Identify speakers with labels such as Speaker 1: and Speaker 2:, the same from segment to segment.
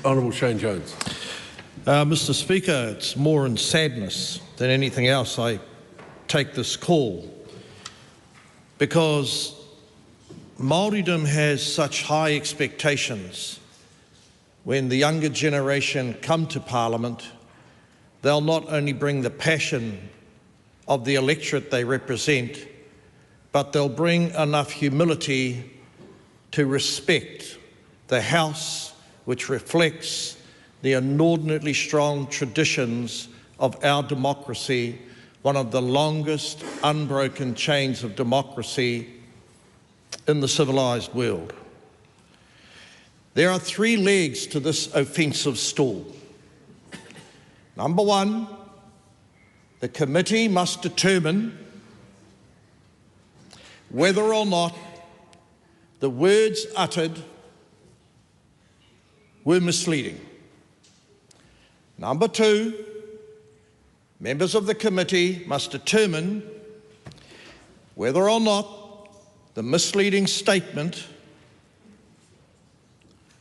Speaker 1: Honourable Shane Jones.
Speaker 2: Mr Speaker, it's more in sadness than anything else I take this call, because Māoridom has such high expectations. When the younger generation come to Parliament, they'll not only bring the passion of the electorate they represent, but they'll bring enough humility to respect the House, which reflects the inordinately strong traditions of our democracy, one of the longest unbroken chains of democracy in the civilised world. There are three legs to this offensive stool. Number one, the committee must determine whether or not the words uttered were misleading. Number two, members of the committee must determine whether or not the misleading statement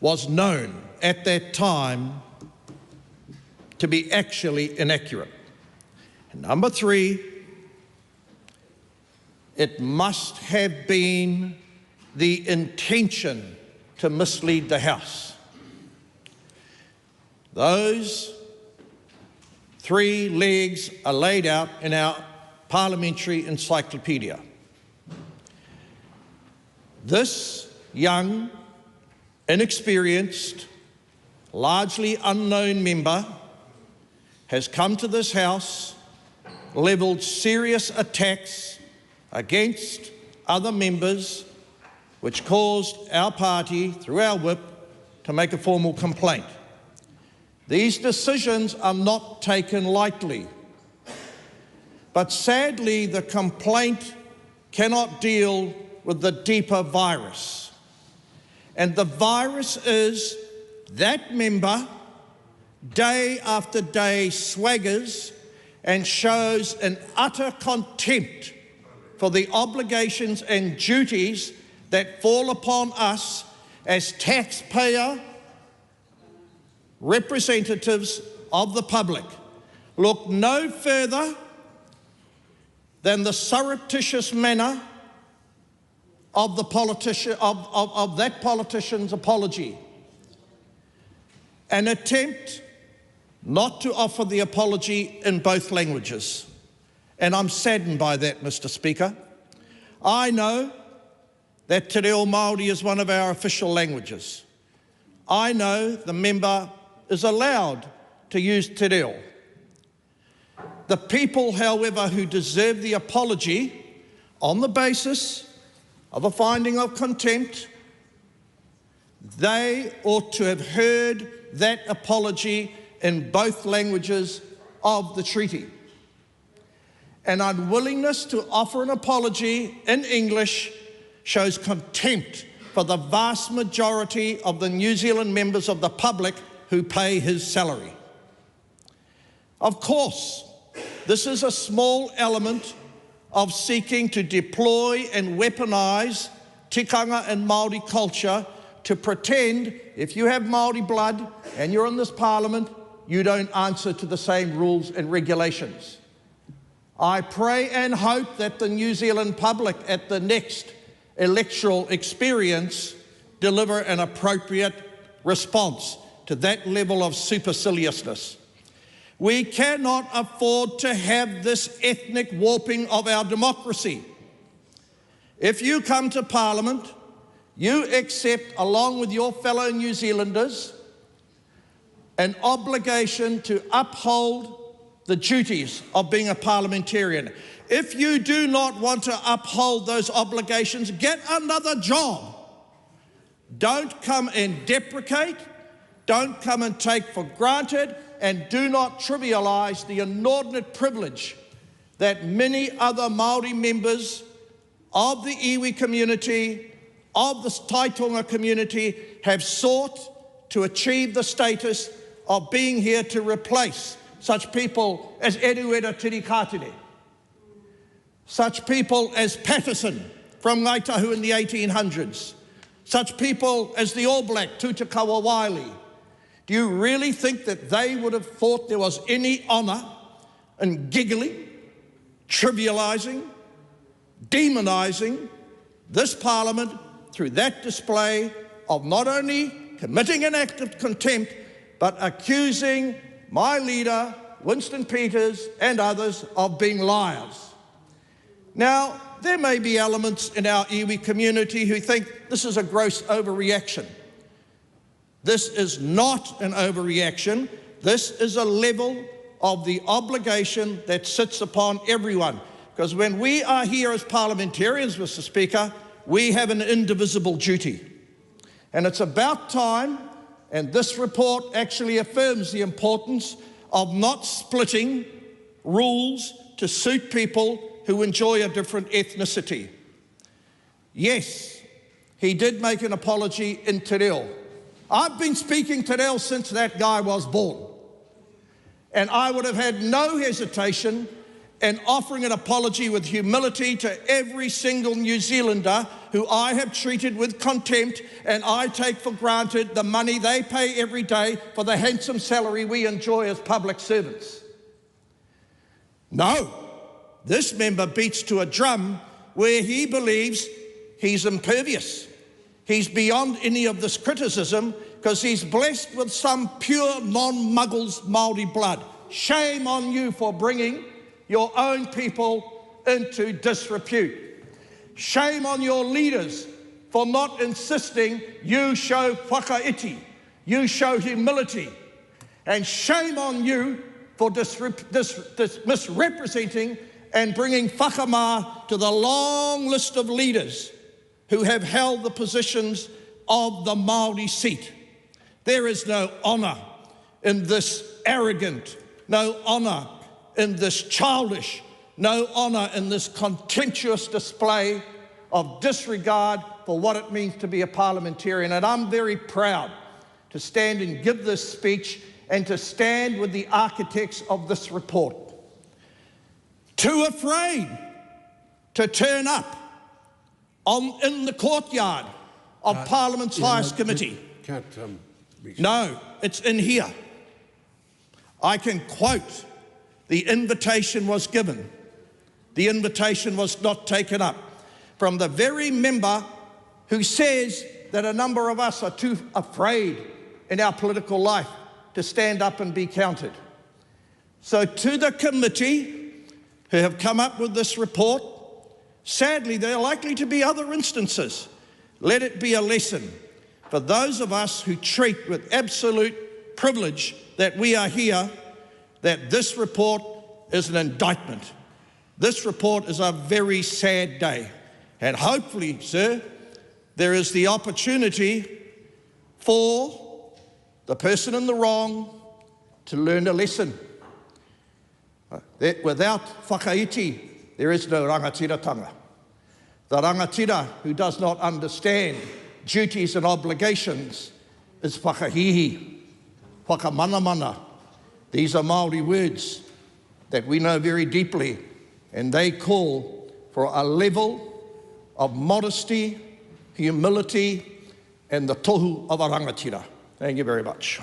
Speaker 2: was known at that time to be actually inaccurate. And number three, it must have been the intention to mislead the House. Those three legs are laid out in our parliamentary encyclopedia. This young, inexperienced, largely unknown member has come to this House, levelled serious attacks against other members, which caused our party, through our whip, to make a formal complaint. These decisions are not taken lightly, but sadly the complaint cannot deal with the deeper virus. And the virus is that member, day after day, swaggers and shows an utter contempt for the obligations and duties that fall upon us as taxpayer representatives of the public. Look no further than the surreptitious manner of the politician, of that politician's apology. An attempt not to offer the apology in both languages. And I'm saddened by that, Mr Speaker. I know that Te Reo Māori is one of our official languages. I know the member is allowed to use Te Reo. The people, however, who deserve the apology on the basis of a finding of contempt, they ought to have heard that apology in both languages of the treaty. An unwillingness to offer an apology in English shows contempt for the vast majority of the New Zealand members of the public who pay his salary. Of course, this is a small element of seeking to deploy and weaponise tikanga and Māori culture to pretend if you have Māori blood and you're in this parliament, you don't answer to the same rules and regulations. I pray and hope that the New Zealand public at the next electoral experience deliver an appropriate response to that level of superciliousness. We cannot afford to have this ethnic warping of our democracy. If you come to Parliament, you accept, along with your fellow New Zealanders, an obligation to uphold the duties of being a parliamentarian. If you do not want to uphold those obligations, get another job. Don't come and deprecate, don't come and take for granted, and do not trivialise the inordinate privilege that many other Māori members of the iwi community, of the Taitonga community, have sought to achieve the status of being here to replace such people as Eruera Tirikatene, such people as Patterson from Ngaitahu in the 1800s, such people as the All Black Tutakawa Wiley, Do you really think that they would have thought there was any honour in giggling, trivialising, demonising this Parliament through that display of not only committing an act of contempt, but accusing my leader, Winston Peters, and others of being liars? Now, there may be elements in our iwi community who think this is a gross overreaction. This is not an overreaction. This is a level of the obligation that sits upon everyone. Because when we are here as parliamentarians, Mr. Speaker, we have an indivisible duty. And it's about time, and this report actually affirms the importance of not splitting rules to suit people who enjoy a different ethnicity. Yes, he did make an apology in Te Reo. I've been speaking Te Reo since that guy was born. And I would have had no hesitation in offering an apology with humility to every single New Zealander who I have treated with contempt, and I take for granted the money they pay every day for the handsome salary we enjoy as public servants. No, this member beats to a drum where he believes he's impervious. He's beyond any of this criticism because he's blessed with some pure non-Muggles Māori blood. Shame on you for bringing your own people into disrepute. Shame on your leaders for not insisting you show whakaiti, you show humility. And shame on you for misrepresenting and bringing whakamā to the long list of leaders who have held the positions of the Māori seat. There is no honour in this arrogant, no honour in this childish, no honour in this contemptuous display of disregard for what it means to be a parliamentarian. And I'm very proud to stand and give this speech and to stand with the architects of this report. Too afraid to turn up in the courtyard of Parliament's highest committee. No, it's in here. I can quote, the invitation was given. The invitation was not taken up. From the very member who says that a number of us are too afraid in our political life to stand up and be counted. So to the committee who have come up with this report, sadly, there are likely to be other instances. Let it be a lesson for those of us who treat with absolute privilege that we are here, that this report is an indictment. This report is a very sad day. And hopefully, sir, there is the opportunity for the person in the wrong to learn a lesson. That without whakaiti, there is no rangatiratanga. The rangatira who does not understand duties and obligations is whakahihi, whakamanamana. These are Māori words that we know very deeply, and they call for a level of modesty, humility, and the tohu of a rangatira. Thank you very much.